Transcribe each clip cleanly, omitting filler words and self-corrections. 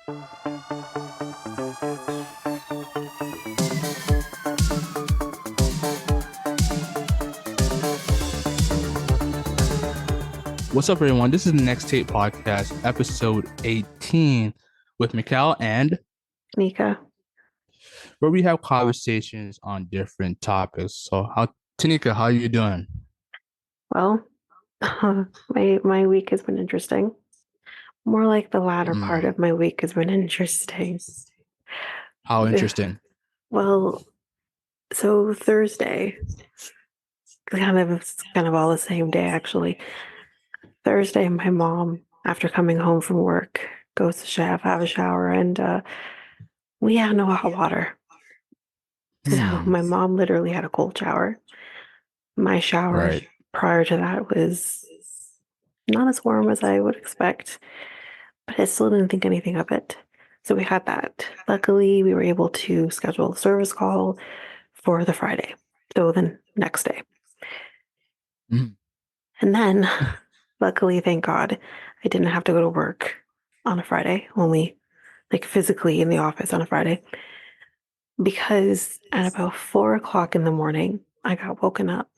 What's up, everyone? This is the Next Tape Podcast, episode 18, with Mikel and Tanyka. where we have conversations on different topics. Tanyka, how you doing? Well, my week has been interesting. More like the latter part of my week has been interesting. How interesting? Well, so Thursday, kind of all the same day actually. Thursday, my mom, after coming home from work, goes to have a shower, and we had no hot water. So my mom literally had a cold shower. My shower Right. prior to that was not as warm as I would expect, but I still didn't think anything of it. So we had that. Luckily, we were able to schedule a service call for the Friday. So the next day. Mhm. And then, luckily, thank God, I didn't have to go to work on a Friday, only like physically in the office on a Friday. Because at about 4 o'clock in the morning, I got woken up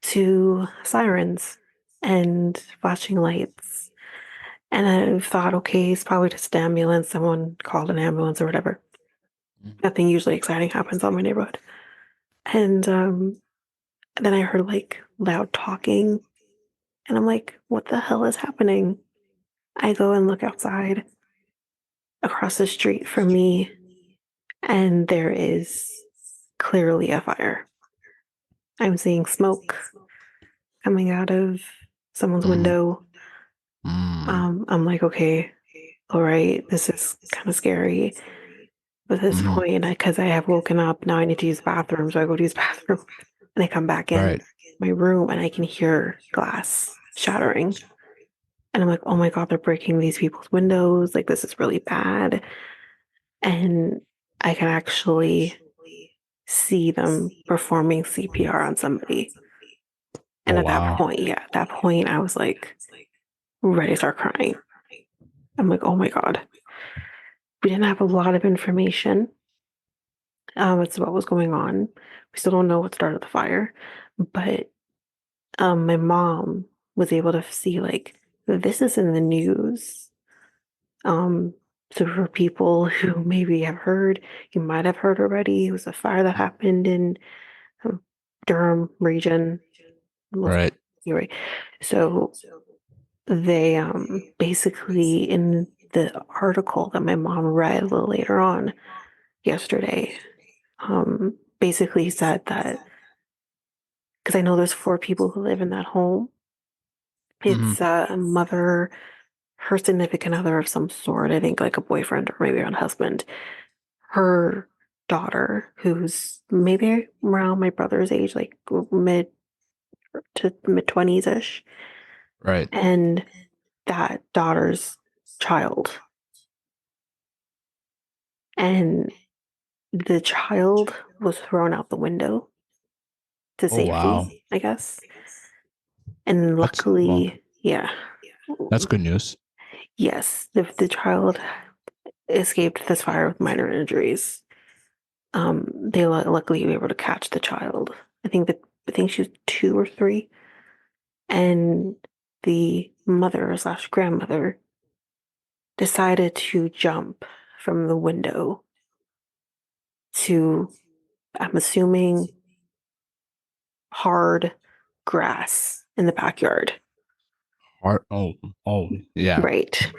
to sirens and flashing lights. And I thought, okay, it's probably just an ambulance. Someone called an ambulance or whatever. Nothing usually exciting happens on my neighborhood. And then I heard like loud talking. And I'm like, what the hell is happening? I go and look outside across the street from me, and there is clearly a fire. I'm seeing smoke coming out of someone's window. I'm like, okay, all right, this is kind of scary. But at this point, because I have woken up, now I need to use the bathroom. So I go to use the bathroom and I come back in my room and I can hear glass shattering. And I'm like, oh my God, they're breaking these people's windows. Like, this is really bad. And I can actually see them performing CPR on somebody. And at that point, I was like ready to start crying. I'm like, oh my God. We didn't have a lot of information as to what was going on. We still don't know what started the fire, but my mom was able to see like this is in the news. So for people who maybe have heard, you might have heard already, it was a fire that happened in Durham region. Right. Anyway, so they basically in the article that my mom read a little later on yesterday, basically said that because I know there's 4 people who live in that home. It's a mother, her significant other of some sort, I think like a boyfriend or maybe a husband, her daughter, who's maybe around my brother's age, like mid to mid 20s ish, Right. and that daughter's child. And the child was thrown out the window to safety, I guess. And luckily, That's good news. yes, the child escaped this fire with minor injuries. They luckily were able to catch the child. I think she was 2 or 3, and the mother slash grandmother decided to jump from the window to, I'm assuming, hard grass in the backyard. Yeah. Right.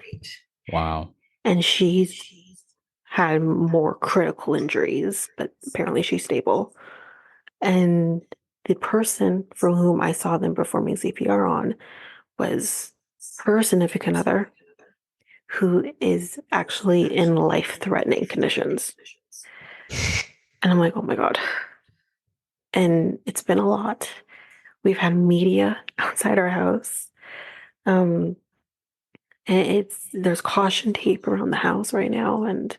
Wow. And she's had more critical injuries, but apparently she's stable. And the person for whom I saw them performing CPR on was her significant other, who is actually in life-threatening conditions. And I'm like, oh my God. And it's been a lot. We've had media outside our house. And there's caution tape around the house right now, and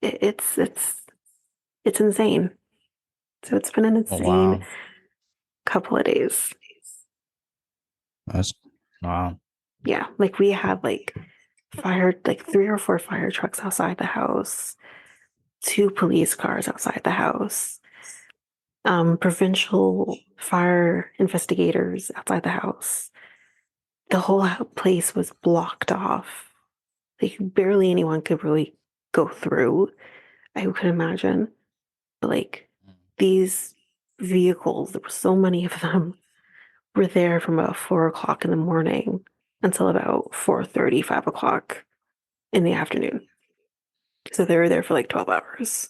it's insane. So it's been an insane couple of days. That's wow. Yeah, like we had like like 3 or 4 fire trucks outside the house, 2 police cars outside the house, provincial fire investigators outside the house. The whole place was blocked off. Like barely anyone could really go through, I could imagine. But like these vehicles, there were so many of them, were there from about 4 o'clock in the morning until about 4:30, 5 o'clock in the afternoon. So they were there for like 12 hours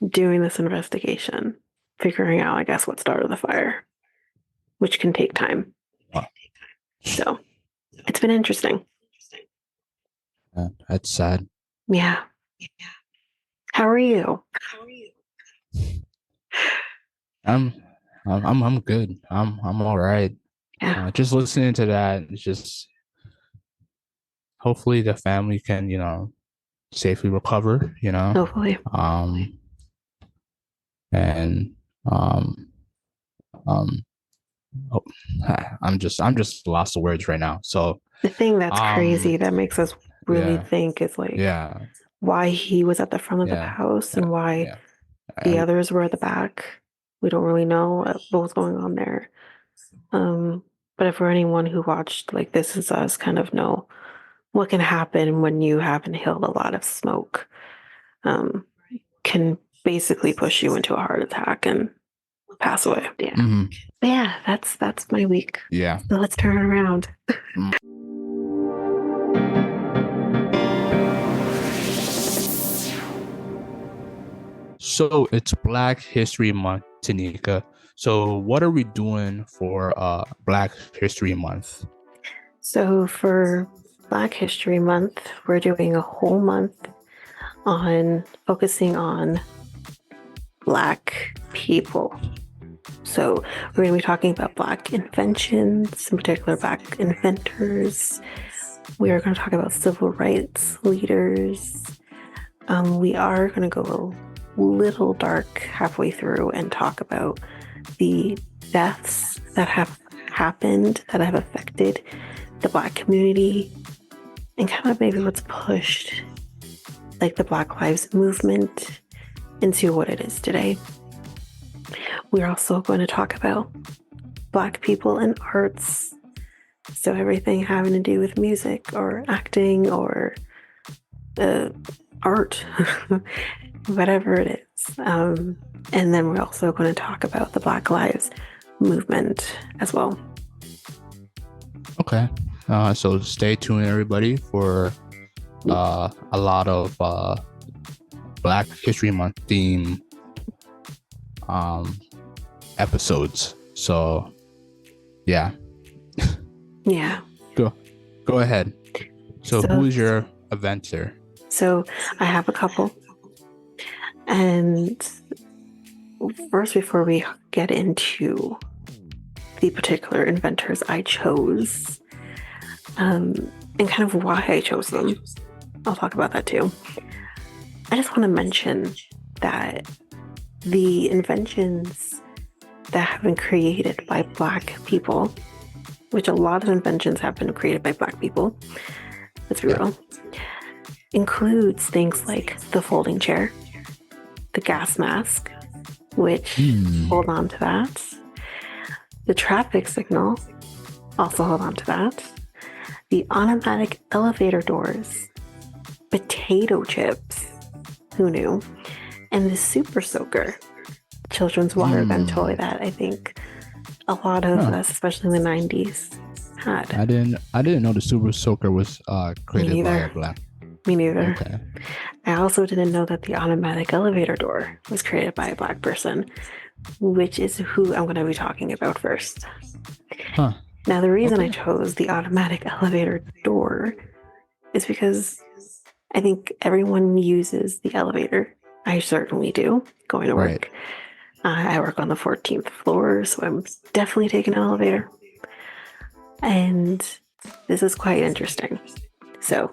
doing this investigation, figuring out, I guess, what started the fire, which can take time. Wow. So it's been interesting. Yeah, that's sad. Yeah. How are you? I'm good. I'm all right. Yeah, Just listening to that, it's just hopefully the family can, safely recover, hopefully. um, and um, um, oh, I'm just lost of words right now. So, The thing that's crazy um, that makes us really yeah, think is like yeah, why he was at the front of the yeah, house and why yeah, the and others were at the back. We don't really know what was going on there. But if for anyone who watched like This Is Us kind of know what can happen when you have inhaled a lot of smoke, um, can basically push you into a heart attack and pass away. Yeah. mhm, But yeah, that's my week. yeah. So let's turn it around. Mm. So it's Black History Month, Tanyka. So what are we doing for Black History Month? So for Black History Month, we're doing a whole month on focusing on Black people. So we're going to be talking about Black inventions, in particular Black inventors. We are going to talk about civil rights leaders. We are going to go a little dark halfway through and talk about the deaths that have happened, that have affected the Black community, and kind of maybe what's pushed like the Black Lives Movement into what it is today. We're also going to talk about Black people in arts. So everything having to do with music or acting or art, whatever it is. And then we're also going to talk about the Black Lives Movement as well. Okay. So stay tuned, everybody, for a lot of Black History Month theme episodes. So yeah. Yeah. Go ahead. So who is your inventor? So I have a couple. And first, before we get into the particular inventors I chose, and kind of why I chose them, I'll talk about that too. I just want to mention that the inventions that have been created by Black people, which a lot of inventions have been created by Black people, let's be real, includes things like the folding chair, the gas mask, which hold on to that, the traffic signal, also hold on to that, the automatic elevator doors, potato chips, who knew, and the super soaker, children's water gun toy that I think a lot of us, especially in the 90s, had. I didn't know the Super Soaker was created by a Black. Me neither. Okay. I also didn't know that the automatic elevator door was created by a Black person, which is who I'm going to be talking about first. Huh. Now, the reason I chose the automatic elevator door is because I think everyone uses the elevator. I certainly do, going to work. I work on the 14th floor, so I'm definitely taking an elevator. And this is quite interesting. So,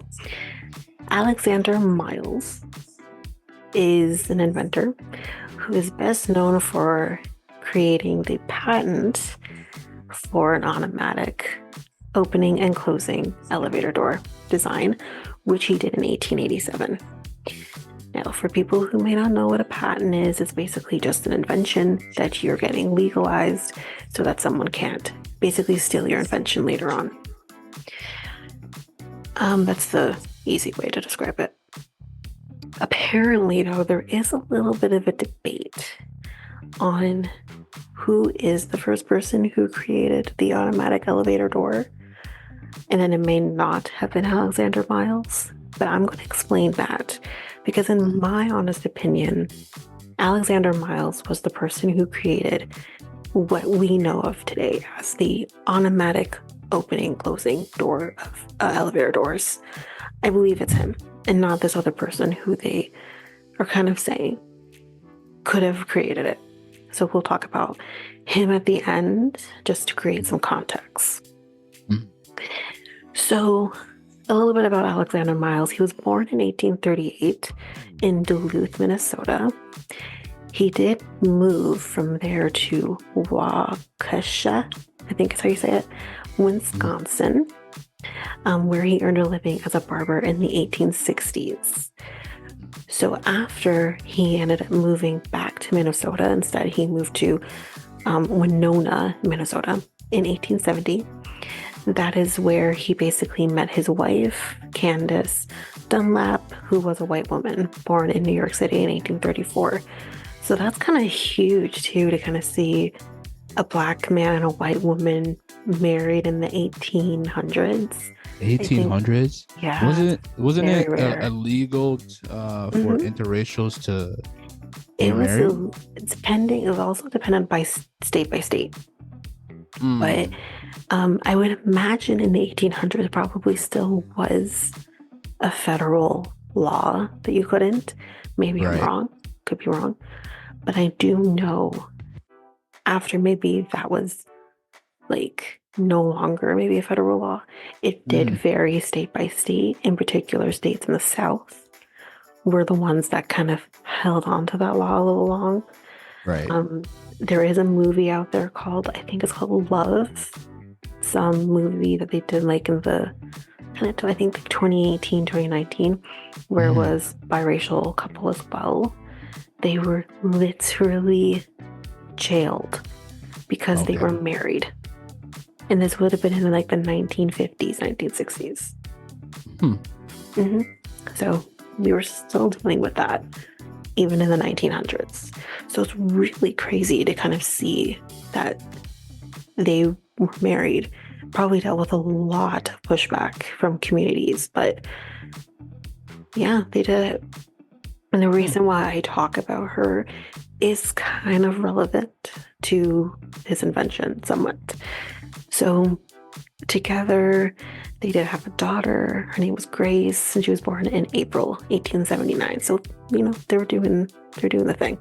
Alexander Miles is an inventor who is best known for creating the patent for an automatic opening and closing elevator door. design, which he did in 1887. Now, for people who may not know what a patent is, it's basically just an invention that you're getting legalized so that someone can't basically steal your invention later on. That's the easy way to describe it. Apparently, though, there is a little bit of a debate on who is the first person who created the automatic elevator door. And then it may not have been Alexander Miles, but I'm going to explain that because in my honest opinion, Alexander Miles was the person who created what we know of today as the automatic opening, closing door of elevator doors. I believe it's him and not this other person who they are kind of saying could have created it. So we'll talk about him at the end just to create some context. So a little bit about Alexander Miles. He was born in 1838 in Duluth, Minnesota. He did move from there to Waukesha, I think is how you say it, Wisconsin, where he earned a living as a barber in the 1860s. So after he ended up moving back to Minnesota, instead he moved to Winona, Minnesota in 1870. That is where he basically met his wife, Candace Dunlap, who was a white woman born in New York City in 1834. So that's kind of huge too, to kind of see a black man and a white woman married in the 1800s. 1800s? Yeah. Wasn't it illegal for interracials to be married? It was also dependent by state. But I would imagine in the 1800s probably still was a federal law that you couldn't. Maybe I'm wrong. Could be wrong. But I do know after maybe that was like no longer maybe a federal law, it did vary state by state. In particular, states in the South were the ones that kind of held on to that law a little long. Right. There is a movie out there called, I think it's called Love. Some movie that they did like in the kind of, I think like 2018, 2019, where it was biracial couple as well. They were literally jailed because they were married. And this would have been in like the 1950s, 1960s. So we were still dealing with that even in the 1900s. So it's really crazy to kind of see that they were married, probably dealt with a lot of pushback from communities, but yeah, they did it. And the reason why I talk about her is kind of relevant to his invention somewhat. So together, they did have a daughter. Her name was Grace, and she was born in April 1879. So, they're doing the thing.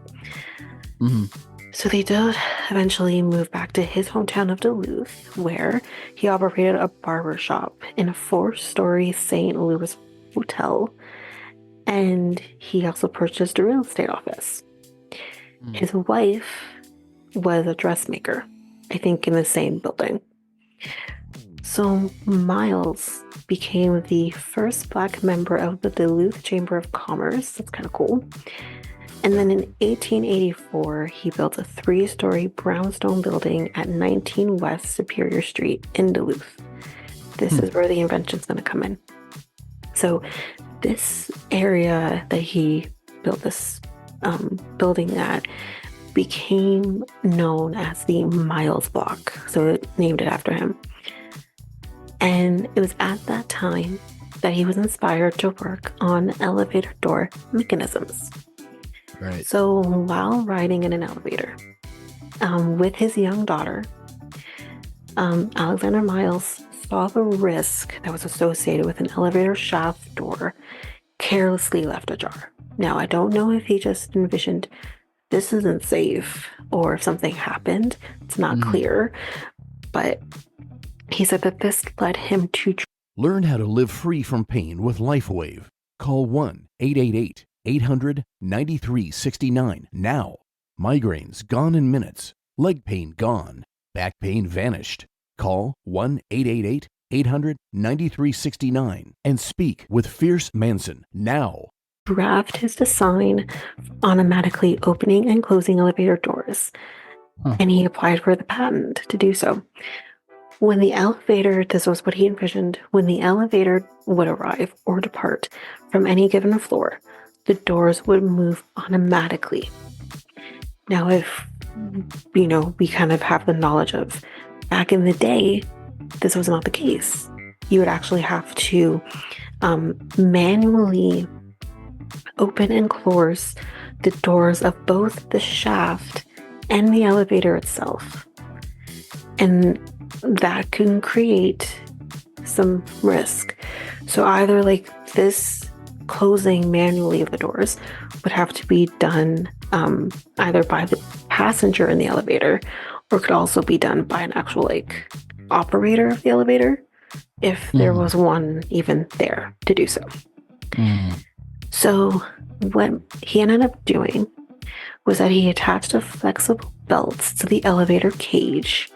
So they did eventually move back to his hometown of Duluth, where he operated a barber shop in a 4-story St. Louis hotel. And he also purchased a real estate office. His wife was a dressmaker, I think in the same building. So Miles became the first Black member of the Duluth Chamber of Commerce. That's kind of cool. And then in 1884, he built a 3-story brownstone building at 19 West Superior Street in Duluth. This is where the invention's going to come in. So this area that he built this building at became known as the Miles Block. So it named it after him. And it was at that time that he was inspired to work on elevator door mechanisms. Right. So while riding in an elevator with his young daughter, Alexander Miles saw the risk that was associated with an elevator shaft door carelessly left ajar. Now, I don't know if he just envisioned this isn't safe or if something happened. It's not clear. But he said that this led him to... Learn how to live free from pain with LifeWave. Call 1-888-800-9369 now. Migraines gone in minutes. Leg pain gone. Back pain vanished. Call 1-888 800 9369 and speak with Fierce Manson now. Draft is designed automatically opening and closing elevator doors, and he applied for the patent to do so. When the elevator, this was what he envisioned, when the elevator would arrive or depart from any given floor, the doors would move automatically. Now, if, we kind of have the knowledge of back in the day, this was not the case. You would actually have to manually open and close the doors of both the shaft and the elevator itself. And that can create some risk. So either this closing manually of the doors would have to be done either by the passenger in the elevator, or could also be done by an actual operator of the elevator, if there was one even there to do so. So what he ended up doing was that he attached a flexible belt to the elevator cage,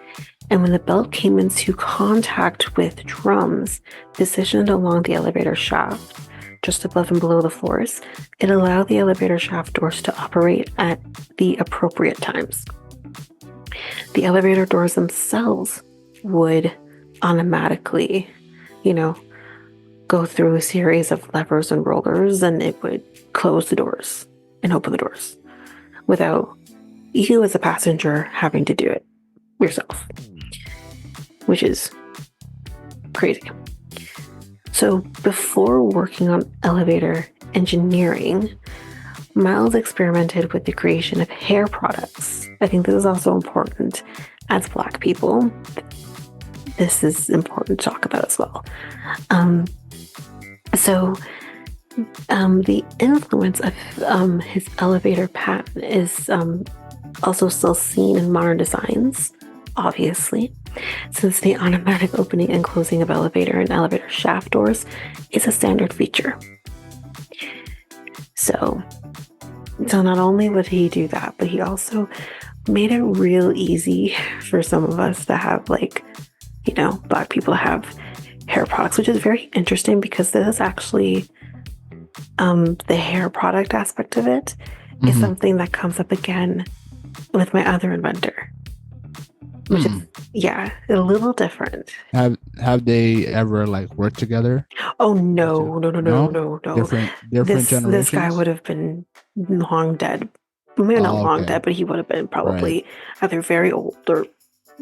and when the belt came into contact with drums positioned along the elevator shaft, just above and below the floors, it allowed the elevator shaft doors to operate at the appropriate times. The elevator doors themselves would automatically, go through a series of levers and rollers, and it would close the doors and open the doors without you as a passenger having to do it yourself, which is crazy. So before working on elevator engineering, Miles experimented with the creation of hair products. I think this is also important as Black people. This is important to talk about as well. The influence of his elevator patent is also still seen in modern designs, obviously, since the automatic opening and closing of elevator and elevator shaft doors is a standard feature. So not only would he do that, but he also made it real easy for some of us to have Black people to have hair products, which is very interesting because this is actually the hair product aspect of it is something that comes up again with my other inventor, which is a little different. Have they ever worked together? Oh no. Different generations. This guy would have been long dead. Maybe not long dead, but he would have been probably either very old or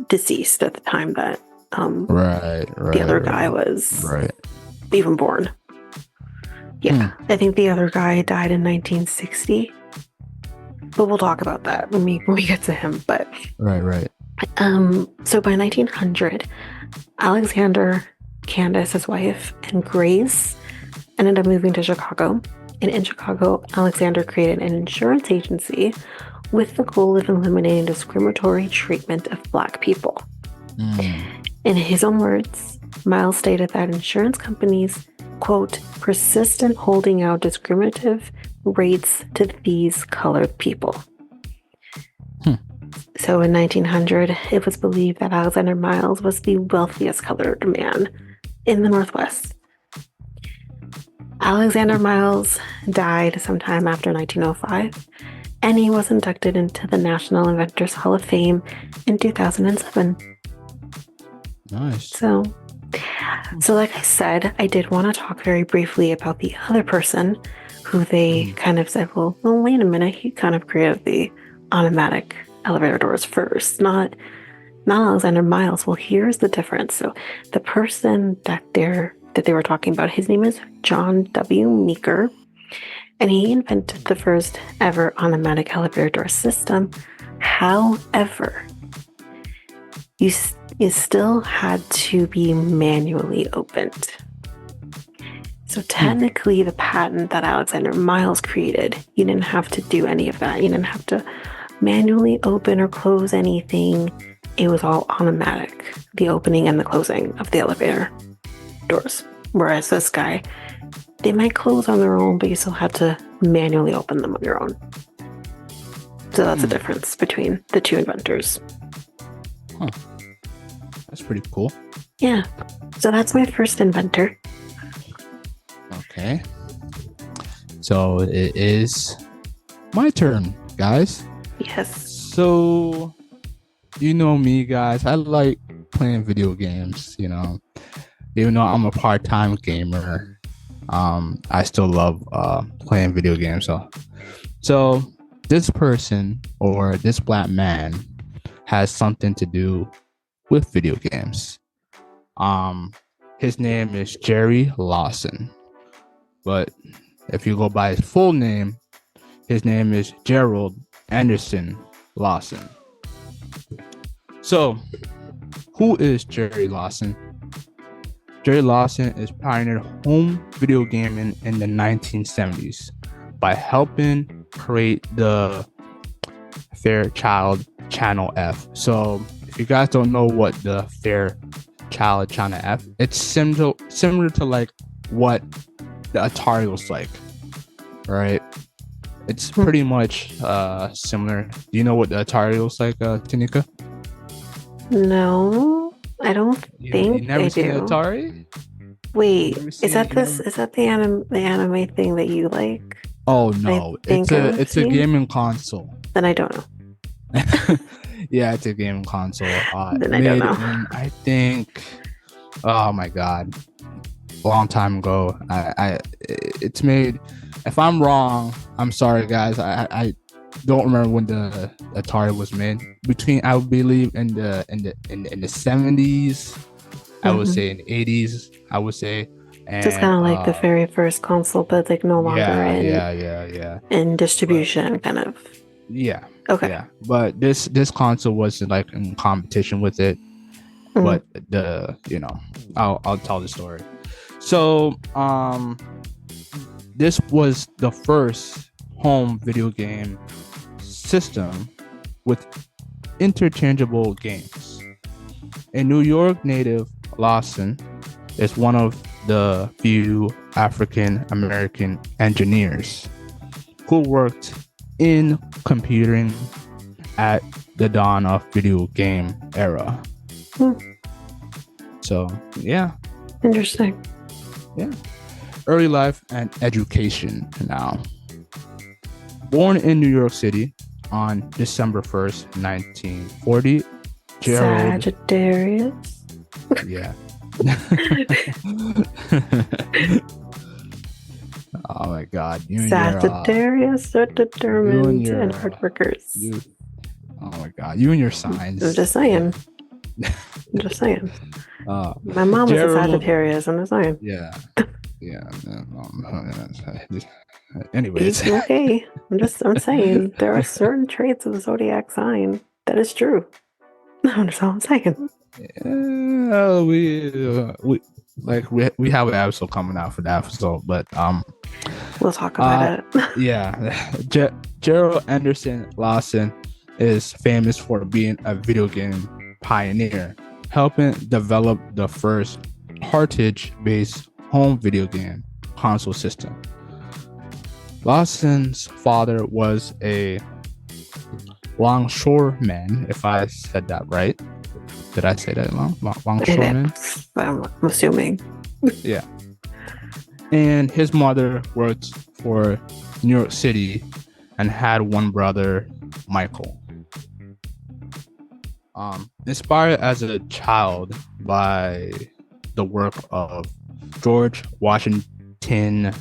deceased at the time that the other guy was even born. I think the other guy died in 1960, but we'll talk about that when we get to him. But so by 1900, Alexander, Candace, his wife, and Grace ended up moving to Chicago. And in Chicago, Alexander created an insurance agency with the goal of eliminating discriminatory treatment of Black people. In his own words, Miles stated that insurance companies, quote, persist in holding out discriminative rates to these colored people. So in 1900, it was believed that Alexander Miles was the wealthiest colored man in the Northwest. Alexander Miles died sometime after 1905, and he was inducted into the National Inventors Hall of Fame in 2007. Nice. So like I said, I did want to talk very briefly about the other person who they kind of said, well, wait a minute, he kind of created the automatic elevator doors first, not Alexander Miles. Well, here's the difference. So the person that they were talking about, his name is John W. Meeker, and he invented the first ever automatic elevator door system. However, you still had to be manually opened. So technically, the patent that Alexander Miles created, you didn't have to do any of that. You didn't have to manually open or close anything. It was all automatic, the opening and the closing of the elevator doors. Whereas this guy, they might close on their own, but you still had to manually open them on your own. So that's the difference between the two inventors. That's pretty cool. Yeah. So that's my first inventor. Okay. So it is my turn, guys. Yes. So, you know me, guys. I like playing video games, even though I'm a part-time gamer. I still love playing video games. So this person or this black man has something to do with video games. His name is Jerry Lawson, but if you go by his full name, his name is Gerald Anderson Lawson. So, who is Jerry Lawson? Jerry Lawson is pioneered home video gaming in the 1970s by helping create the Fairchild Channel F. So, if you guys don't know what the Fairchild Channel F, it's similar to like what the Atari was like, right? It's pretty much similar. Do you know what the Atari was like, Tanyka? No, I don't think you never I seen do. the Atari? Wait, Never is seen that it? this? Is that the anime thing that you like? Oh no, think I've it's a seen. gaming console. Then I don't know. Yeah, it's a gaming console. Then I don't know. I think, oh my god, a long time ago. It's made. If I'm wrong, I'm sorry, guys. I don't remember when the Atari was made. Between, I believe, in the 70s. I would say in the 80s. I would say. And, So it's kind of like the very first console, but like no longer in distribution, kind of. Yeah. Okay. Yeah. But this console wasn't like in competition with it. But I'll tell the story. So this was the first home video game system with interchangeable games. A New York native, Lawson is one of the few African American engineers who worked in computing at the dawn of video game era. So, yeah. Interesting. Yeah. Early life and education now. Born in New York City on December 1st, 1940, Gerald... Sagittarius. Yeah. Oh my god. Sagittarius are determined and hard workers. Oh my god. You and your signs. I'm just saying. My mom was a Sagittarius. I'm just saying. Yeah. Anyways. Okay. I'm saying there are certain traits of the zodiac sign that is true. That's all I'm saying. We have an episode coming out for that episode, but we'll talk about it. Yeah. Gerald Anderson Lawson is famous for being a video game pioneer, helping develop the first cartridge-based home video game console system. Lawson's father was a longshoreman, if I said that right. Did I say that wrong? Longshoreman? I'm assuming. Yeah. And his mother worked for New York City and had one brother, Mikel. Inspired as a child by the work of George Washington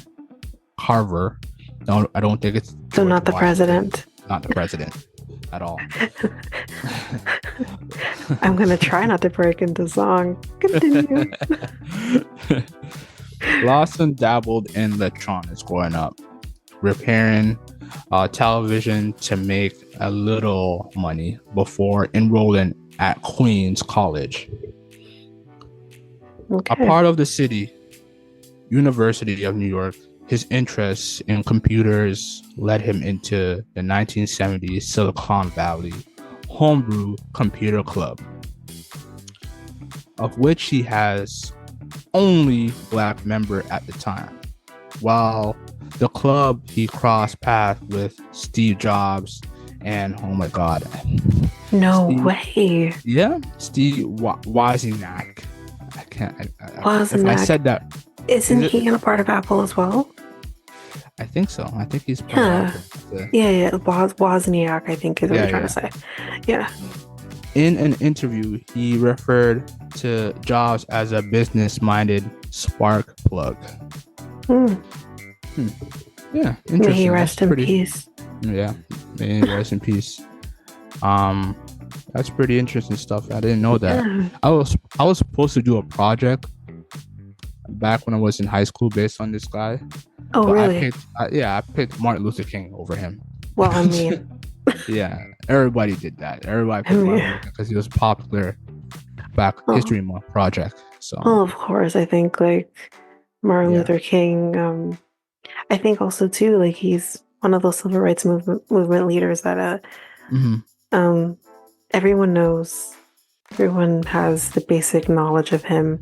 Carver. No, I don't think it's George so not the Washington. President. Not the president at all. I'm gonna try not to break into song. Continue. Lawson dabbled in electronics growing up, repairing television to make a little money before enrolling at Queens College. Okay. A part of the University of New York, his interests in computers led him into the 1970s Silicon Valley Homebrew Computer Club, of which he has only black member at the time. While the club, he crossed paths with Steve Jobs and, oh my god, no way. Yeah, Steve Wozniak. can't. If I Wozniak. said that, Isn't is it? he a part of Apple as well? I think so. I think he's part Yeah. of Apple. Yeah. Wozniak, I think is what Yeah, you're trying yeah. to say. Yeah. In an interview, he referred to Jobs as a business-minded spark plug. Hmm. Yeah, interesting. May he rest in Pretty- peace. Yeah, may he rest in peace. That's pretty interesting stuff. I didn't know that. Yeah. I was supposed to do a project back when I was in high school based on this guy. Oh, But really? I picked Martin Luther King over him. Well, I mean, Yeah, everybody did that. Everybody picked Martin Luther King because he was popular back Oh. History Month project. So well, of course, I think like Martin Yeah. Luther King. I think also too, like he's one of those civil rights movement leaders that mhm, everyone knows. Everyone has the basic knowledge of him.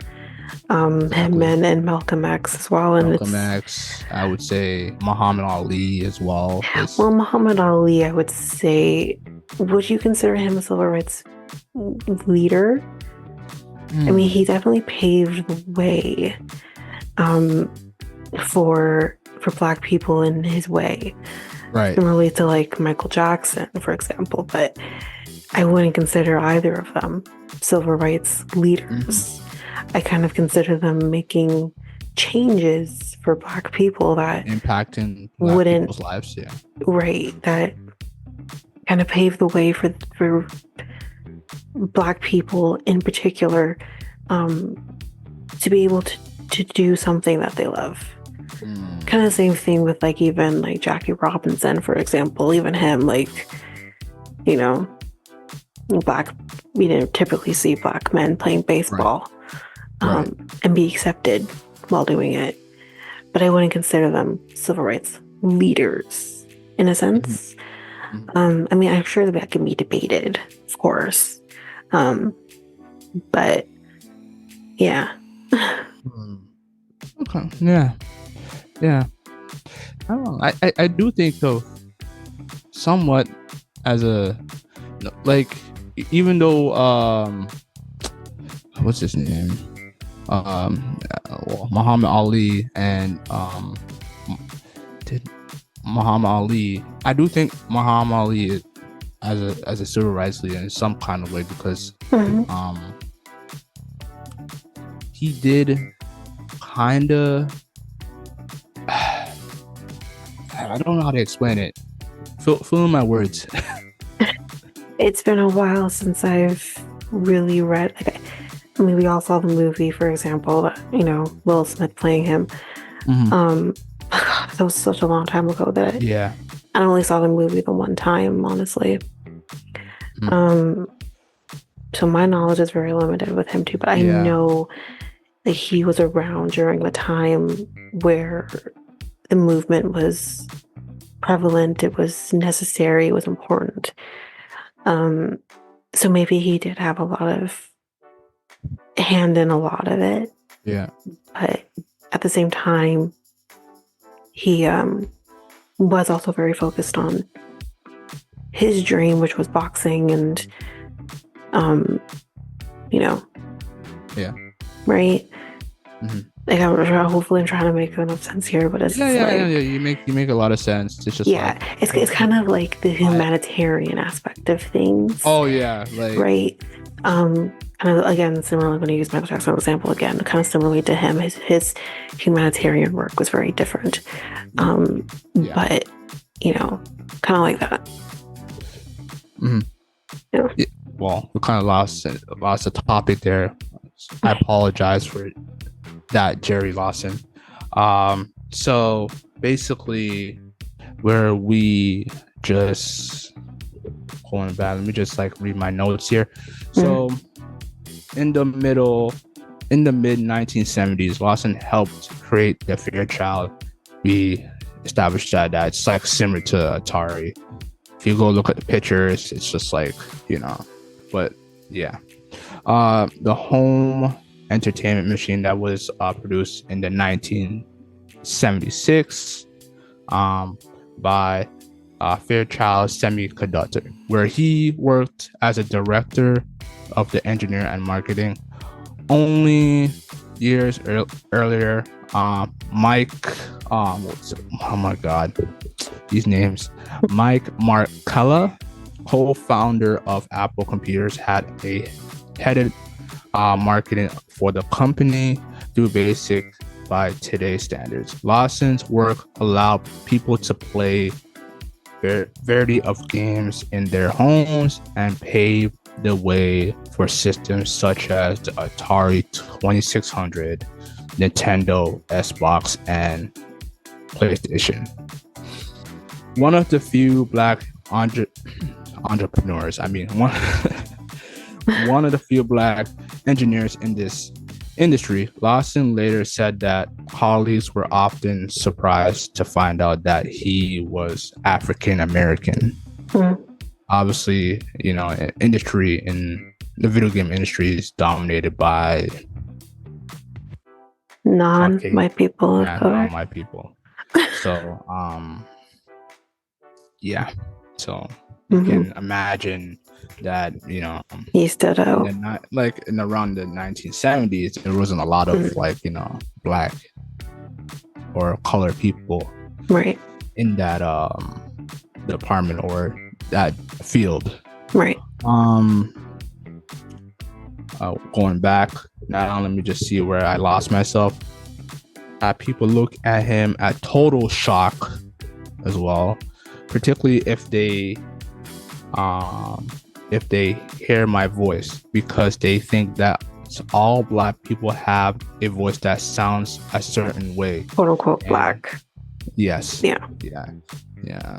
Him Exactly. and Malcolm X as well. And Malcolm it's X, I would say Muhammad Ali as well. well, Muhammad Ali, I would say, would you consider him a civil rights leader? I mean, he definitely paved the way for Black people in his way. right. Similarly to like Michael Jackson, for example, but I wouldn't consider either of them civil rights leaders. I kind of consider them making changes for Black people that Impacting Black wouldn't- people's lives. Yeah. that kind of paved the way for Black people in particular to be able to do something that they love. Kind of the same thing with like even like Jackie Robinson, for example. Even him, like, you know, we didn't typically see Black men playing baseball Right. and be accepted while doing it. But I wouldn't consider them civil rights leaders in a sense. I mean, I'm sure that can be debated, of course. But yeah. Okay. Yeah. Yeah. I don't know. I do think though, somewhat as a like, even though what's his name? Well, Muhammad Ali and Muhammad Ali. I do think Muhammad Ali as a civil rights leader in some kind of way because he did kind of. I don't know how to explain it. Fill in my words. It's been a while since I've really read. Like, I mean, we all saw the movie, for example. That, you know, Will Smith playing him. That was such a long time ago that Yeah. I only saw the movie the one time, honestly. So my knowledge is very limited with him too. But I know that he was around during the time where the movement was prevalent. It was necessary. It was important. So maybe he did have a lot of hand in a lot of it. Yeah. But at the same time, he was also very focused on his dream, which was boxing, and you know, right. Like hopefully I'm trying to make enough sense here, but it's Yeah. You make a lot of sense. It's just it's kind of like the humanitarian aspect of things. Oh yeah, like right. Kind of again, similarly when I use Michael Jackson as an example again, kind of similarly to him, his humanitarian work was very different. But you know, kind of like that. Yeah. Well, we kind of lost the topic there. I apologize for that, Jerry Lawson. So basically, where we just going back, let me just like read my notes here. So in the mid 1970s, Lawson helped create the Fairchild. We established that it's like similar to Atari. If you go look at the pictures, it's just like, you know, but yeah. The home entertainment machine that was produced in the 1976 by Fairchild Semiconductor, where he worked as a director of the engineer and marketing only years earlier, Mike, oh my God, these names, Mike Markella, co-founder of Apple Computers, headed marketing for the company through basic by today's standards. Lawson's work allowed people to play variety of games in their homes and paved the way for systems such as the Atari 2600, Nintendo, Xbox, and PlayStation. One of the few black entrepreneurs, one of the few black engineers in this industry, Lawson later said that colleagues were often surprised to find out that he was African American. Obviously, industry in the video game industry is dominated by non-white people of color. Non-white people. So, So you can imagine that, he stood out. In around the 1970s, there wasn't a lot of black or colored people right in that department or that field. Right. Going back now, let me just see where I lost myself. People look at him at total shock as well, particularly if they hear my voice, because they think that all black people have a voice that sounds a certain way, quote unquote black. Yes. Yeah.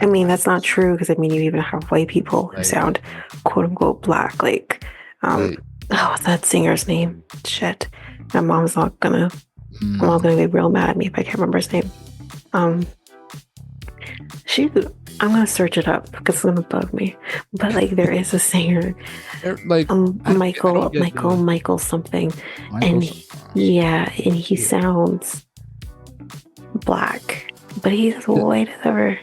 I mean, that's not true, because you even have white people who sound quote unquote black. What's that singer's name? Shit. My mom's gonna be real mad at me if I can't remember his name. I'm gonna search it up because it's gonna bug me. But there is a singer, Mikel something, and he sounds black, but he's as white as ever.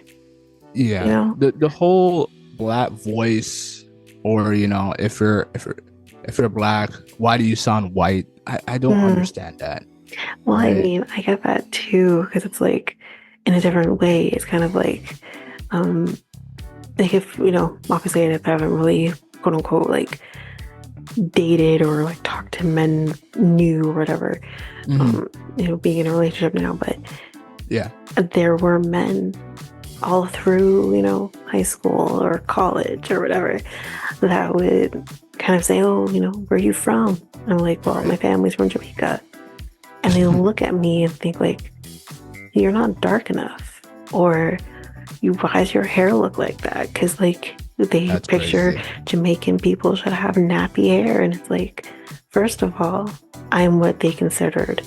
Yeah, the whole black voice, or if you're black, why do you sound white? I don't understand that. Well, right? I get that too, because it's in a different way. It's kind of if obviously I haven't really quote unquote dated or talked to men new or whatever, being in a relationship now, but there were men all through high school or college or whatever that would kind of say, oh, where are you from? And I'm like, well, my family's from Jamaica. And they look at me and think you're not dark enough, or why does your hair look like that? Because they picture crazy. Jamaican people should have nappy hair, and it's first of all, I'm what they considered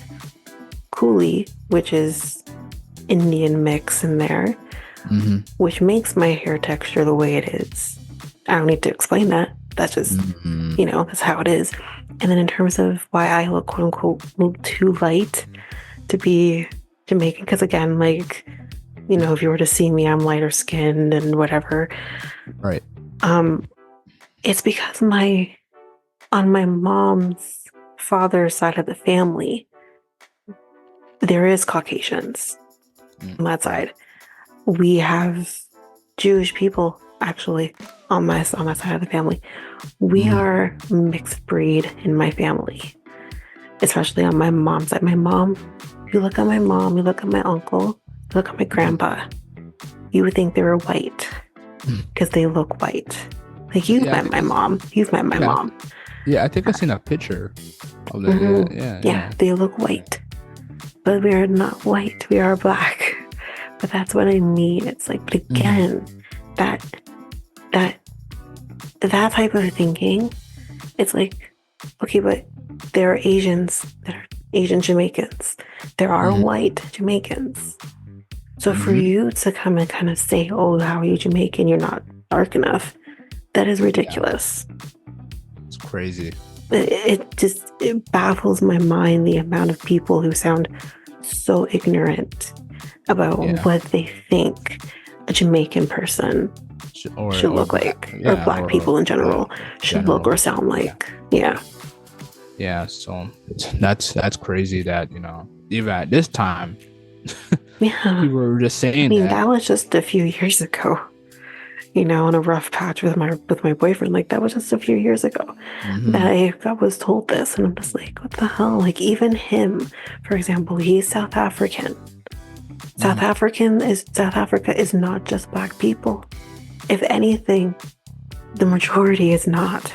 coolie, which is Indian mix in there, which makes my hair texture the way it is. I don't need to explain that. That's just that's how it is. And then in terms of why I look quote unquote too light to be Jamaican, because again, if you were to see me, I'm lighter skinned and whatever. Right. It's because on my mom's father's side of the family, there is Caucasians on that side. We have Jewish people actually on my side of the family. We are mixed breed in my family, especially on my mom's side. My mom, you look at my mom, you look at my uncle, you look at my grandpa, you would think they were white because they look white. You've met my mom. You've met my mom. Yeah, I think I've seen a picture of them. Yeah, they look white. But we are not white. We are black. But that's what I mean. It's but again, that type of thinking, it's okay, but there are Asians that are Asian Jamaicans. There are white Jamaicans. So for you to come and kind of say, oh, how are you Jamaican? You're not dark enough. That is ridiculous. It's crazy. It baffles my mind, the amount of people who sound so ignorant about what they think a Jamaican person should look like, or black people in general should look or sound like. Yeah, so that's crazy that even at this time Yeah. people were just I saying mean, that. that was just a few years ago. On a rough patch with my boyfriend. Like that was just a few years ago that I was told this, and I'm just like, what the hell? Like even him, for example, he's South African. South Africa is not just black people. If anything, the majority is not.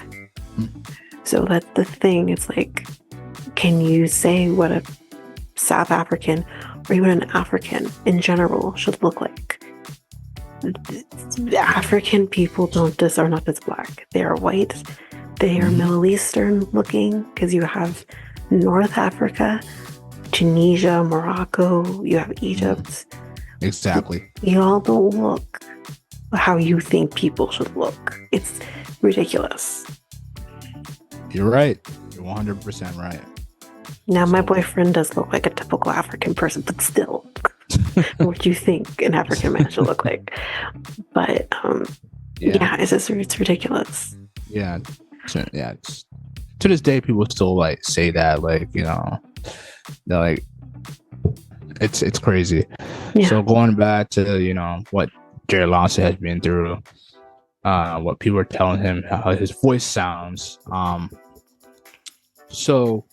So that's the thing. It's like, can you say what a South African or even an African in general should look like? African people are not just black. They are white. They are Middle Eastern looking because you have North Africa, Tunisia, Morocco. You have Egypt. Exactly. You all don't look how you think people should look. It's ridiculous. You're right. You're 100% right. Now, my boyfriend does look like a typical African person, but still, what do you think an African man should look like? But yeah, it's ridiculous. Yeah, to this day, people still like say that, like they're like it's crazy. Yeah. So going back to what Jerry Lawson has been through, what people are telling him, how his voice sounds. So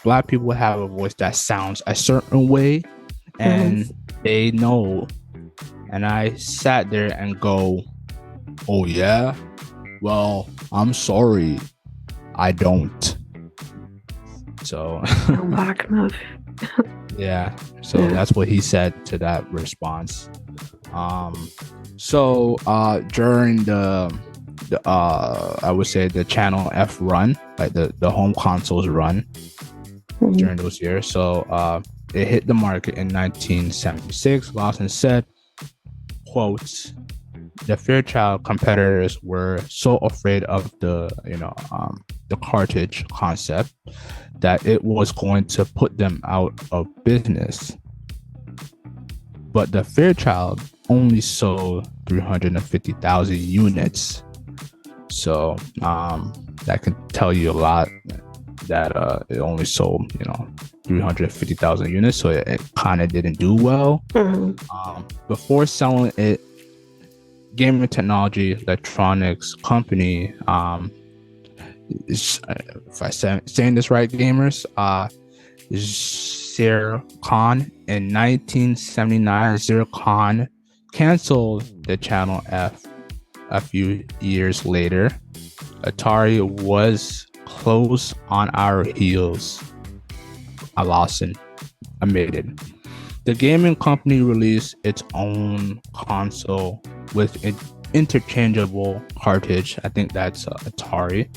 black people have a voice that sounds a certain way, and they know. And I sat there and go, oh yeah, well, I'm sorry, I don't. So Black move. yeah, so that's what he said to that response. So during the I would say the Channel F run, like the home consoles run during those years. So it hit the market in 1976. Lawson said, quotes, the Fairchild competitors were so afraid of the cartridge concept that it was going to put them out of business. But the Fairchild only sold 350,000 units. So that can tell you a lot, that it only sold 350,000 units, so it kind of didn't do well. Before selling it, Gamer Technology Electronics Company, if I saying this right, gamers, Zircon, in 1979, Zircon canceled the Channel F. A few years later, Atari was close on our heels, Lawson admitted. The gaming company released its own console with an interchangeable cartridge, I think that's Atari,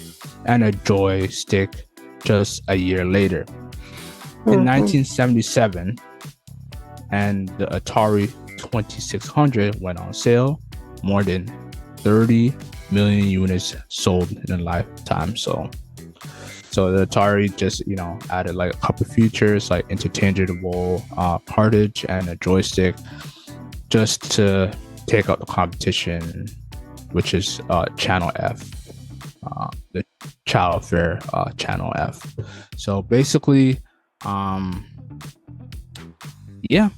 and a joystick just a year later. In 1977, and the Atari 2600 went on sale. More than 30 million units sold in a lifetime. So the Atari just added like a couple features like interchangeable cartridge and a joystick just to take out the competition, which is Channel F, the Child Fair Channel F. So basically, yeah,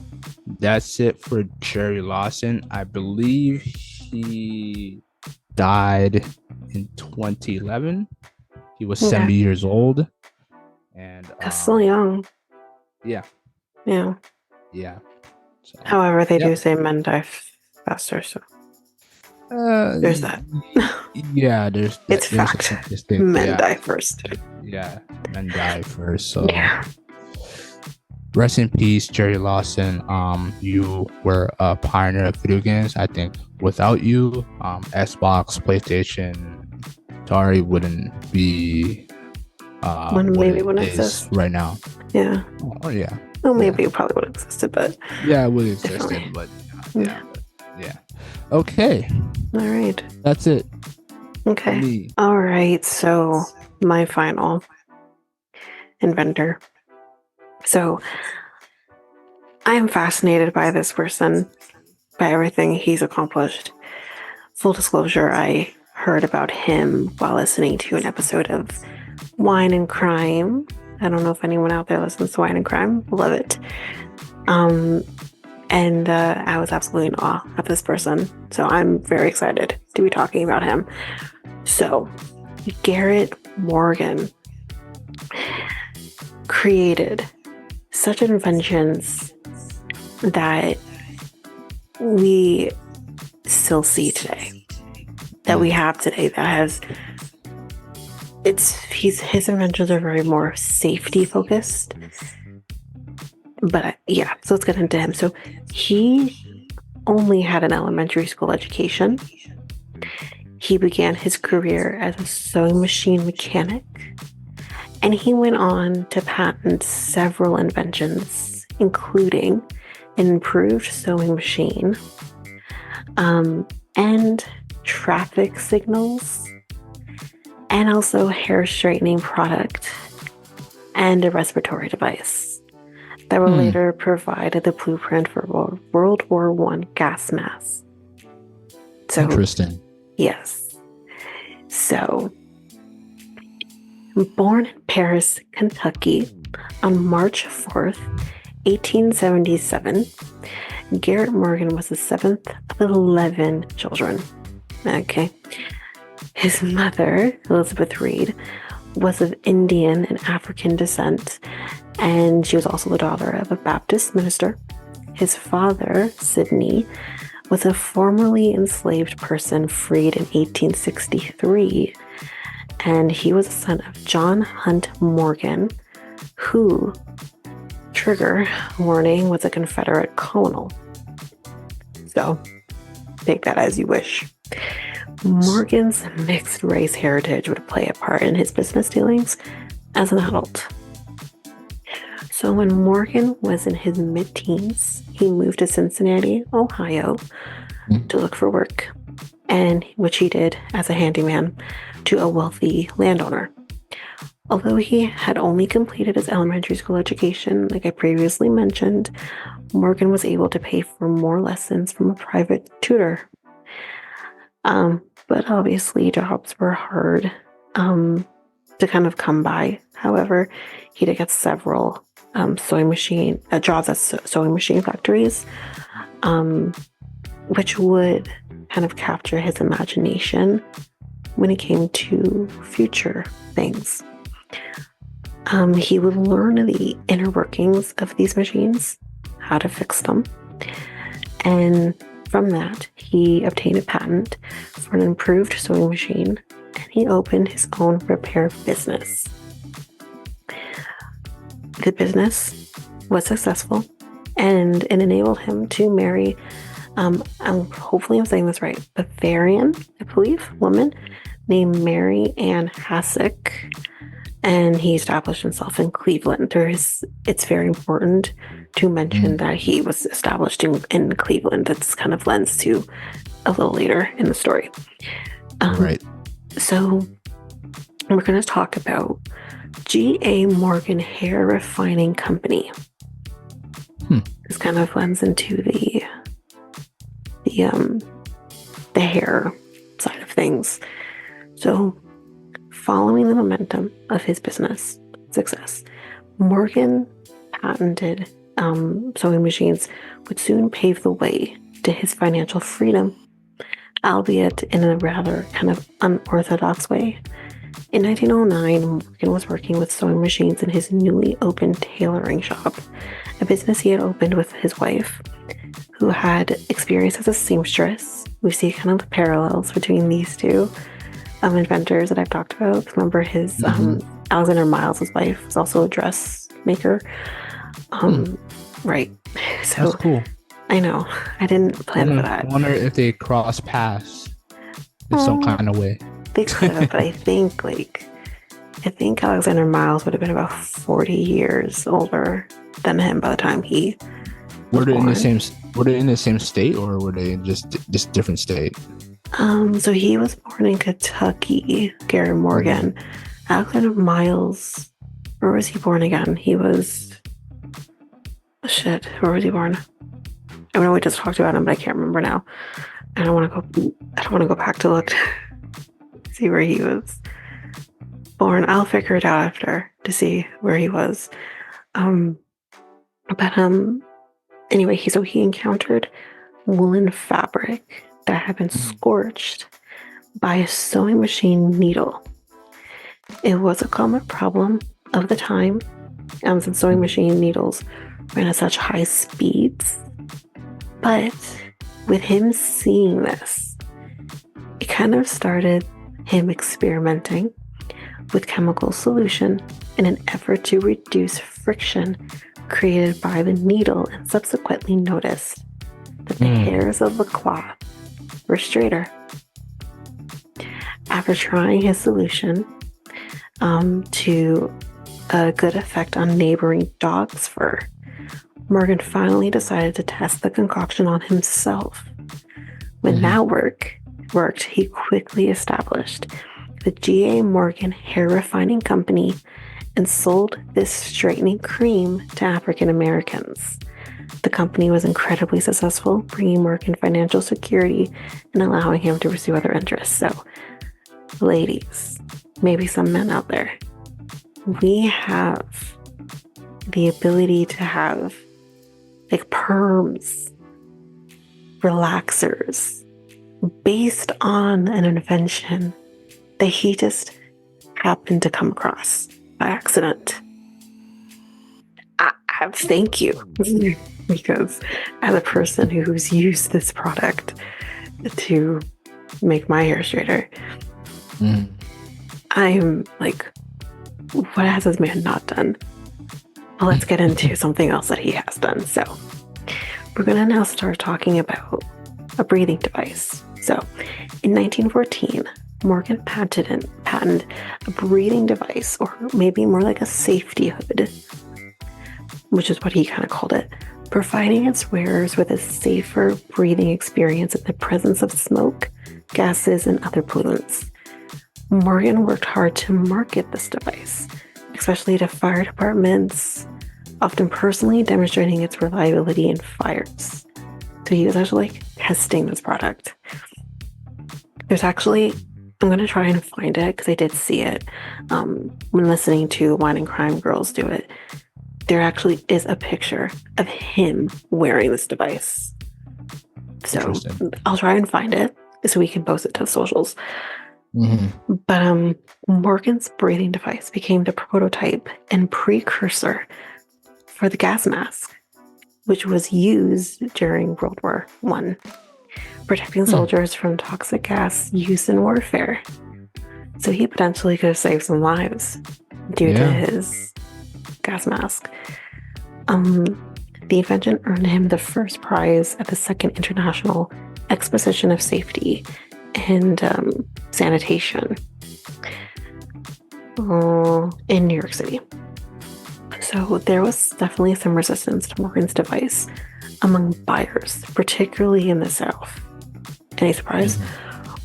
that's it for Jerry Lawson. I believe he died in 2011. He was 70 years old, and that's still young. Yeah. So, however, they do say men die faster, so there's that. Yeah, there's it's fact. Men die first. Yeah, men die first. So rest in peace, Jerry Lawson. You were a pioneer of video games. I think without you, Xbox, PlayStation, Atari wouldn't be maybe wouldn't exist right now. Yeah. Oh yeah. Well, maybe it probably would have existed, but yeah, it would have existed, but yeah. Okay. All right. That's it. Okay. All right. So my final inventor. So I am fascinated by this person, by everything he's accomplished. Full disclosure, I heard about him while listening to an episode of Wine and Crime. I don't know if anyone out there listens to Wine and Crime. Love it. And I was absolutely in awe of this person. So I'm very excited to be talking about him. So Garrett Morgan created such inventions that we still see today, that we have today, that has his inventions are very more safety focused. But yeah, so let's get into him. So he only had an elementary school education. He began his career as a sewing machine mechanic, and he went on to patent several inventions, including an improved sewing machine, and traffic signals, and also hair straightening product, and a respiratory device that will later provide the blueprint for World War I gas mask. So, interesting. Yes. So, born in Paris, Kentucky, on March 4th, 1877, Garrett Morgan was the seventh of 11 children. Okay. His mother, Elizabeth Reed, was of Indian and African descent, and she was also the daughter of a Baptist minister. His father, Sidney, was a formerly enslaved person freed in 1863, and he was the son of John Hunt Morgan, who, trigger warning, was a Confederate colonel. So, take that as you wish. Morgan's mixed race heritage would play a part in his business dealings as an adult. So when Morgan was in his mid-teens, he moved to Cincinnati, Ohio, to look for work, and which he did as a handyman to a wealthy landowner. Although he had only completed his elementary school education, like I previously mentioned, Morgan was able to pay for more lessons from a private tutor. But obviously jobs were hard to kind of come by. However, he did get several jobs at sewing machine factories, which would kind of capture his imagination when it came to future things. He would learn the inner workings of these machines, how to fix them, and from that, he obtained a patent for an improved sewing machine, and he opened his own repair business. The business was successful, and it enabled him to marry, hopefully I'm saying this right, Bavarian, I believe, woman named Mary Ann Hassick, and he established himself in Cleveland. It's very important to mention that he was established in Cleveland. That's kind of lends to a little later in the story. Right. So we're going to talk about G.A. Morgan Hair Refining Company. This kind of lends into the hair side of things. So following the momentum of his business success, Morgan patented sewing machines would soon pave the way to his financial freedom, albeit in a rather kind of unorthodox way. In 1909, Morgan was working with sewing machines in his newly opened tailoring shop, a business he had opened with his wife, who had experience as a seamstress. We see kind of the parallels between these two inventors that I've talked about. Remember his Alexander Miles' wife was also a dressmaker. Right. So that's cool. I know. I didn't plan for that. I wonder if they cross paths in some kind of way. They could have, but I think Alexander Miles would have been about 40 years older than him by the time he was Were they born. in the same state, or were they just different state? So he was born in Kentucky, Garrett Morgan. Alexander Miles, where was he born again? He was where was he born? I know we just talked about him, but I can't remember now. I don't want to go back to look see where he was. born. I'll figure it out after to see where he was. Um, but anyway, he encountered woolen fabric that had been scorched by a sewing machine needle. It was a common problem of the time, since sewing machine needles ran at such high speeds. But with him seeing this, it kind of started him experimenting with chemical solution in an effort to reduce friction created by the needle, and subsequently noticed that the hairs of the cloth were straighter. After trying his solution to a good effect on neighboring dog's fur, Morgan finally decided to test the concoction on himself. When that worked, he quickly established the G.A. Morgan Hair Refining Company and sold this straightening cream to African Americans. The company was incredibly successful, bringing Morgan financial security and allowing him to pursue other interests. So, ladies, maybe some men out there, we have the ability to have like perms, relaxers, based on an invention that he just happened to come across by accident. I thank you, because as a person who's used this product to make my hair straighter, I'm like, what has this man not done? Well, let's get into something else that he has done. So we're going to now start talking about a breathing device. So in 1914, Morgan patented a breathing device, or maybe more like a safety hood, which is what he kind of called it, providing its wearers with a safer breathing experience in the presence of smoke, gases, and other pollutants. Morgan worked hard to market this device, especially to fire departments, often personally demonstrating its reliability in fires. So he was actually like testing this product. There's actually, I'm going to try and find it because I did see it when listening to Wine and Crime Girls do it. There actually is a picture of him wearing this device. So I'll try and find it so we can post it to the socials. But Morgan's breathing device became the prototype and precursor for the gas mask, which was used during World War I, protecting soldiers from toxic gas used in warfare. So he potentially could have saved some lives due to his gas mask. The invention earned him the first prize at the Second International Exposition of Safety and Sanitation in New York City. So there was definitely some resistance to Morgan's device among buyers, particularly in the South. Any surprise?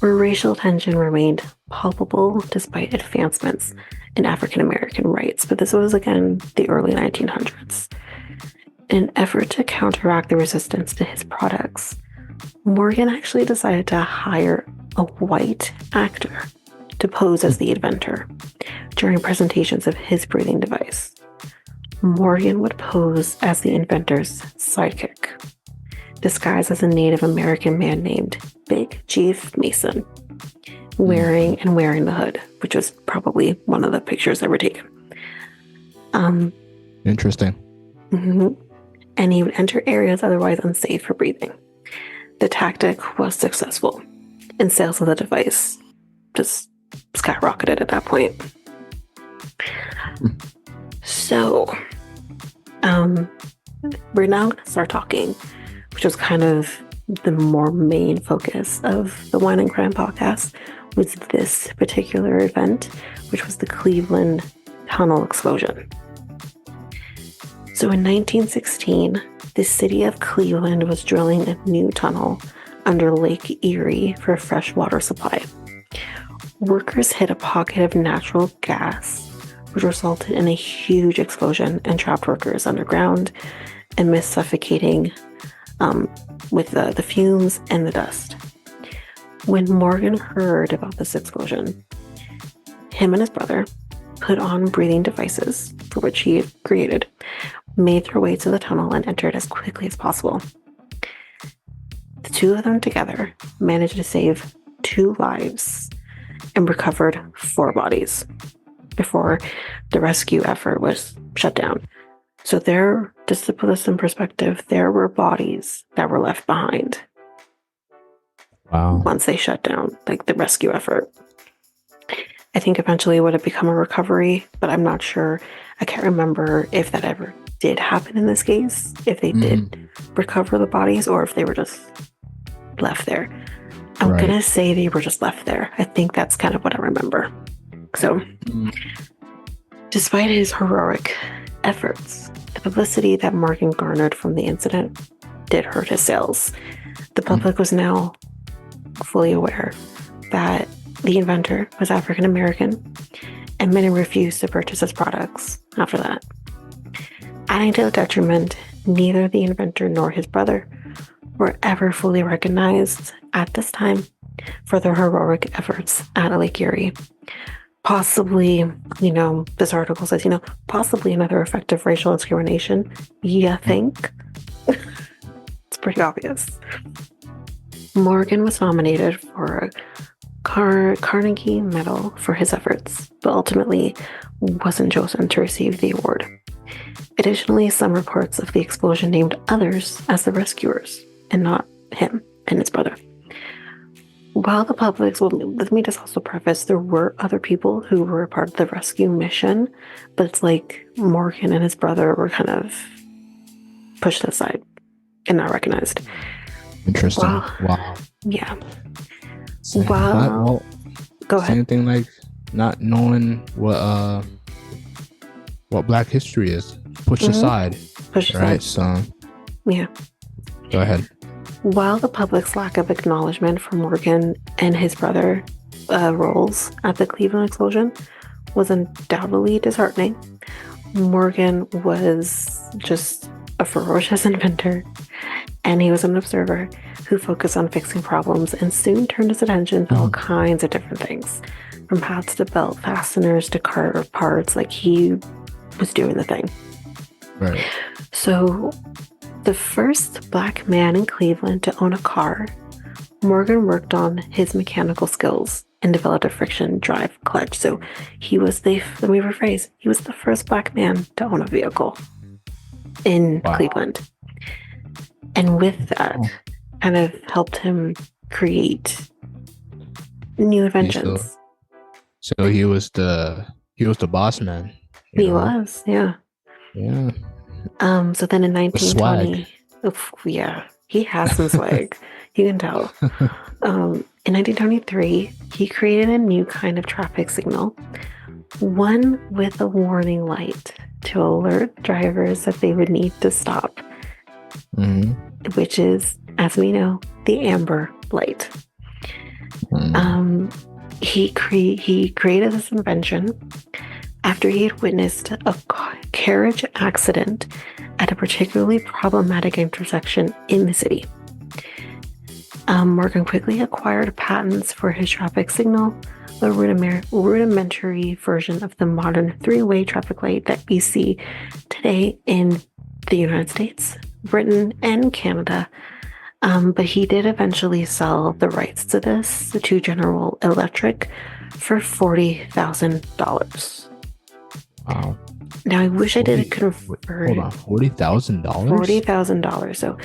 Where racial tension remained palpable despite advancements in African American rights. But this was, again, the early 1900s. In an effort to counteract the resistance to his products, Morgan actually decided to hire a white actor to pose as the inventor during presentations of his breathing device. Morgan would pose as the inventor's sidekick, disguised as a Native American man named Big Chief Mason, wearing the hood, which was probably one of the pictures that were taken. Interesting. And he would enter areas otherwise unsafe for breathing. The tactic was successful, and sales of the device just skyrocketed at that point. So, we're now going to start talking, which was kind of the more main focus of the Wine and Crime podcast, was this particular event, which was the Cleveland tunnel explosion. So in 1916, the city of Cleveland was drilling a new tunnel under Lake Erie for a fresh water supply. Workers hit a pocket of natural gas, which resulted in a huge explosion and trapped workers underground and missed suffocating with the fumes and the dust. When Morgan heard about this explosion, him and his brother put on breathing devices, for which he had created, made their way to the tunnel and entered as quickly as possible. The two of them together managed to save 2 lives and recovered 4 bodies before the rescue effort was shut down. So just to put this in perspective, there were bodies that were left behind. Wow. Once they shut down, like the rescue effort. I think eventually it would have become a recovery, but I'm not sure. I can't remember if that ever did happen in this case, if they did recover the bodies or if they were just left there. I'm going to say they were just left there. I think that's kind of what I remember. So, despite his heroic efforts, the publicity that Morgan garnered from the incident did hurt his sales. The public was now fully aware that the inventor was African American, and many refused to purchase his products after that. Adding to the detriment, neither the inventor nor his brother were ever fully recognized at this time for their heroic efforts at Lake Erie. Possibly, this article says, possibly another effect of racial discrimination. You think? It's pretty obvious. Morgan was nominated for a Carnegie Medal for his efforts, but ultimately wasn't chosen to receive the award. Additionally, some reports of the explosion named others as the rescuers, and not him and his brother. While the public, let me just also preface, there were other people who were a part of the rescue mission, but it's like Morgan and his brother were kind of pushed aside and not recognized. Interesting. Wow. Yeah. Well, go ahead. Same thing like not knowing what Black history is. Pushed aside. Pushed aside. Right. So. Yeah. Go ahead. While the public's lack of acknowledgement for Morgan and his brother roles at the Cleveland explosion was undoubtedly disheartening, Morgan was just a ferocious inventor, and he was an observer who focused on fixing problems and soon turned his attention to all kinds of different things, from hats to belt fasteners to car parts. Like, he was doing the thing. Right. So, the first Black man in Cleveland to own a car, Morgan worked on his mechanical skills and developed a friction drive clutch. So he was let me rephrase, he was the first Black man to own a vehicle in Cleveland. And with that, kind of helped him create new inventions. So he was the boss man. He was, yeah. Yeah. So then in 1920, yeah, he has some swag. You can tell. In 1923, he created a new kind of traffic signal, one with a warning light to alert drivers that they would need to stop, which is, as we know, the amber light. He created this invention after he had witnessed a carriage accident at a particularly problematic intersection in the city. Morgan quickly acquired patents for his traffic signal, a rudimentary version of the modern 3-way traffic light that we see today in the United States, Britain, and Canada. But he did eventually sell the rights to this to General Electric for $40,000. Wow. Now, I wish I did a convert. Hold on, $40,000? $40,000. So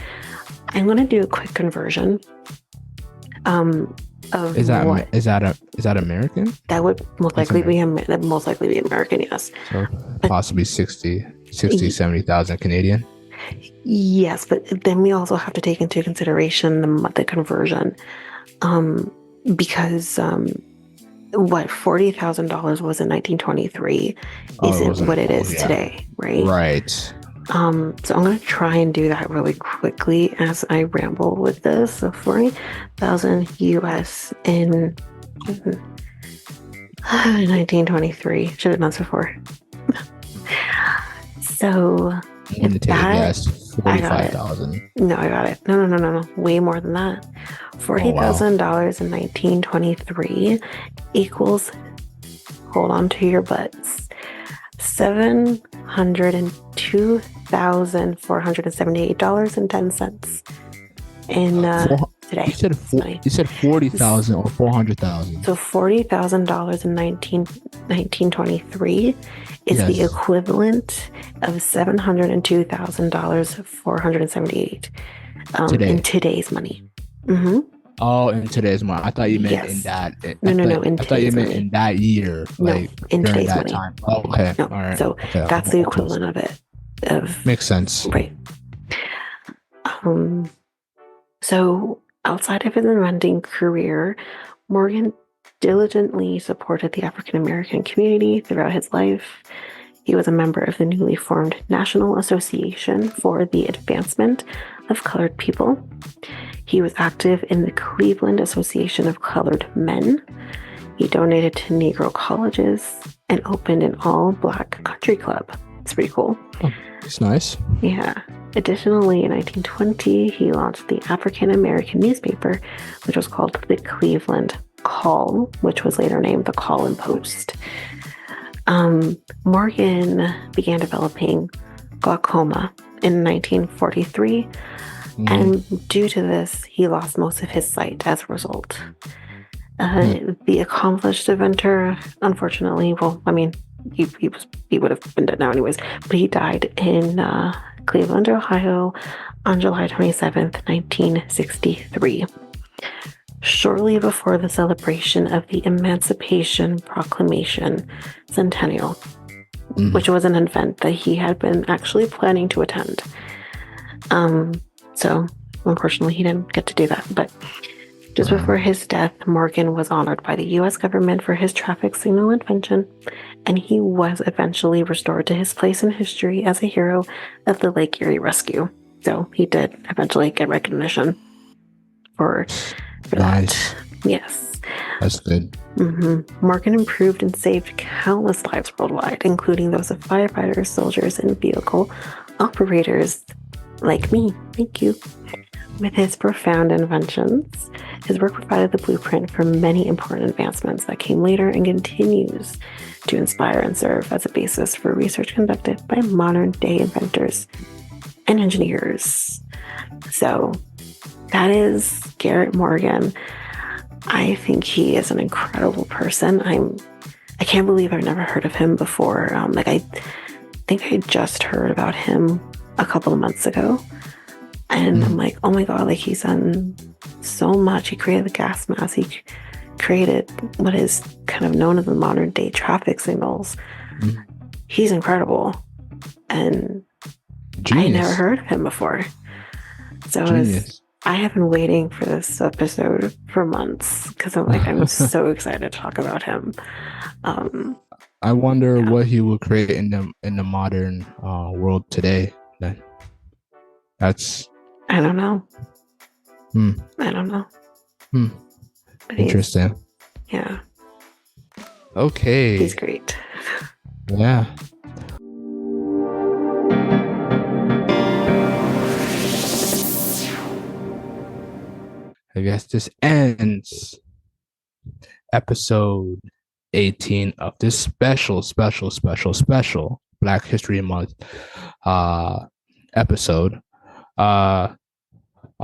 I'm going to do a quick conversion. Is that American? That would most likely be American, yes. So possibly 70,000 Canadian. Yes, but then we also have to take into consideration the conversion, because what $40,000 was in 1923 isn't what it is today, right? Right. So I'm going to try and do that really quickly as I ramble with this. So 40,000 US in 1923. Should have done this before. So I'm going to take a guess. 45,000. No, I got it. No. Way more than that. $40,000 in 1923 equals, hold on to your butts, $702,478.10 in today. You said 40,000 or 400,000. So $40,000 in 1923 is the Yes. equivalent of $702,478 Today. in today's money. Mm-hmm. Oh, in today's month. I thought you meant Yes. in that. No, in I thought you today's meant money. in that year, No, like in during today's that money. time. Oh, okay. No, All right. so Okay. that's the equivalent of it. Makes sense. Right. So outside of his inventing career, Morgan diligently supported the African American community throughout his life. He was a member of the newly formed National Association for the Advancement of Colored People. He was active in the Cleveland Association of Colored Men. He donated to Negro colleges and opened an all-Black country club. It's pretty cool. Oh, it's nice. Yeah. Additionally, in 1920, he launched the African American newspaper, which was called the Cleveland Call, which was later named the Call and Post. Morgan began developing glaucoma in 1943, and due to this, he lost most of his sight as a result. The accomplished inventor, unfortunately, well, I mean, he would have been dead now anyways, but he died in Cleveland, Ohio on July 27th, 1963. Shortly before the celebration of the Emancipation Proclamation Centennial, which was an event that he had been actually planning to attend. So unfortunately, he didn't get to do that. But just before his death, Morgan was honored by the U.S. government for his traffic signal invention, and he was eventually restored to his place in history as a hero of the Lake Erie rescue. So he did eventually get recognition for Nice. that. Yes. That's good. Morgan improved and saved countless lives worldwide, including those of firefighters, soldiers, and vehicle operators like me. Thank you. With his profound inventions, his work provided the blueprint for many important advancements that came later and continues to inspire and serve as a basis for research conducted by modern-day inventors and engineers. So that is Garrett Morgan. I think he is an incredible person. I can't believe I've never heard of him before. I think I just heard about him a couple of months ago. And I'm like, oh my God, like he's done so much. He created the gas mask. He created what is kind of known as the modern day traffic signals. He's incredible. And Genius. I never heard of him before. So I have been waiting for this episode for months because I'm so excited to talk about him. I wonder what he will create in the modern world today. Then I don't know. I don't know. But interesting. Yeah. Okay. He's great. Yeah. I guess this ends episode 18 of this special Black History Month episode of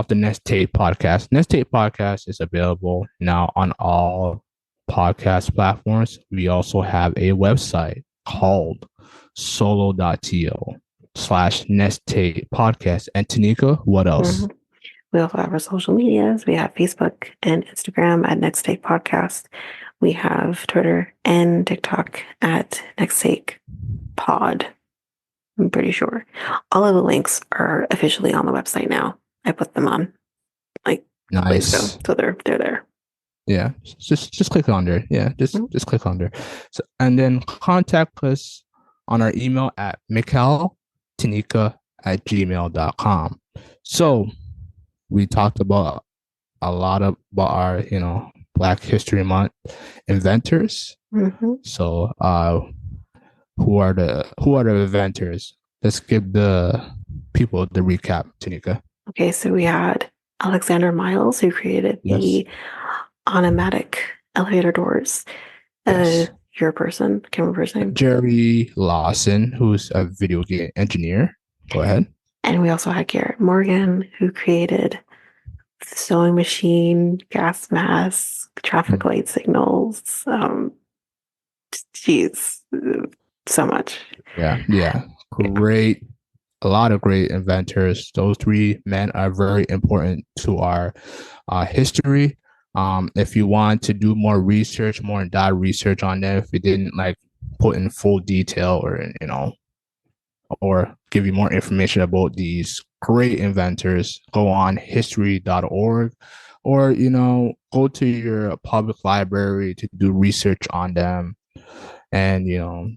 the Nest Tape podcast. Nest Tape podcast is available now on all podcast platforms. We also have a website called solo.to/Nest Tape podcast. And Tanyka, what else? We also have our social medias. We have Facebook and Instagram at Next Take Podcast. We have Twitter and TikTok at Next Take Pod. I'm pretty sure. All of the links are officially on the website now. I put them on Nice. So they're there. Yeah, just click on there. Yeah, just click on there. So, and then contact us on our email at mikeltanyka@gmail.com. So we talked about a lot about our, Black History Month inventors. So who are the inventors? Let's give the people the recap, Tanyka. Okay, so we had Alexander Miles, who created the automatic elevator doors. your person. Can't remember his name. Jerry Lawson, who's a video game engineer. Go ahead. And we also had Garrett Morgan, who created the sewing machine, gas mask, traffic light signals. Geez, so much. Yeah. Great. A lot of great inventors. Those three men are very important to our history. If you want to do more research, more in-depth research on them, if you didn't like put in full detail or or give you more information about these great inventors, go on history.org or go to your public library to do research on them and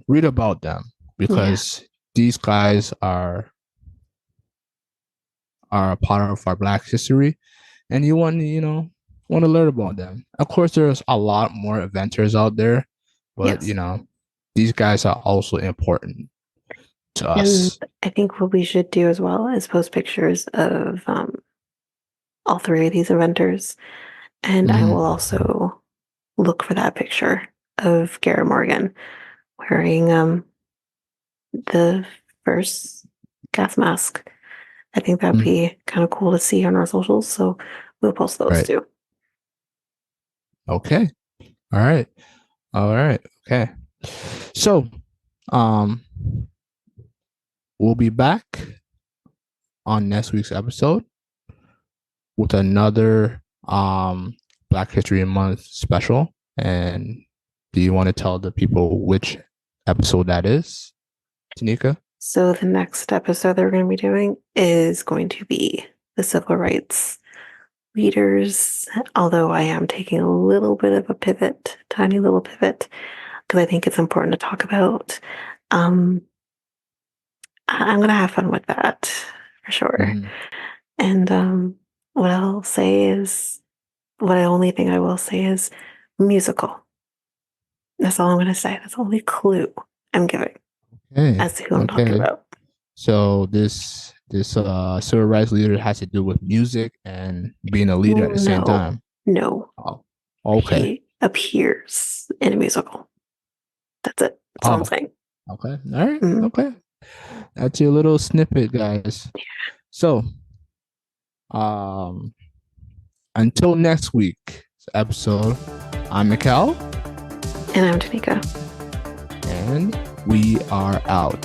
read about them because these guys are a part of our Black history, and you want to learn about them. Of course, there's a lot more inventors out there, but Yes. These guys are also important to And us. I think what we should do as well is post pictures of all three of these inventors. And I will also look for that picture of Garrett Morgan wearing the first gas mask. I think that'd be kind of cool to see on our socials. So we'll post those too. Okay. All right. Okay. So, we'll be back on next week's episode with another Black History Month special. And do you want to tell the people which episode that is, Tanyka? So the next episode that we're going to be doing is going to be the civil rights leaders, although I am taking a little bit of a pivot, tiny little pivot, because I think it's important to talk about. I'm going to have fun with that for sure. And what I'll say is, what I only thing I will say is musical. That's all I'm going to say. That's the only clue I'm giving as to who I'm talking about. So this civil rights leader has to do with music and being a leader at the same time. No. Oh, okay. He appears in a musical. That's it. That's all I'm saying. Okay. All right. Okay. That's your little snippet, guys. So, until next week's episode, I'm Mikel. And I'm Tanyka. And we are out.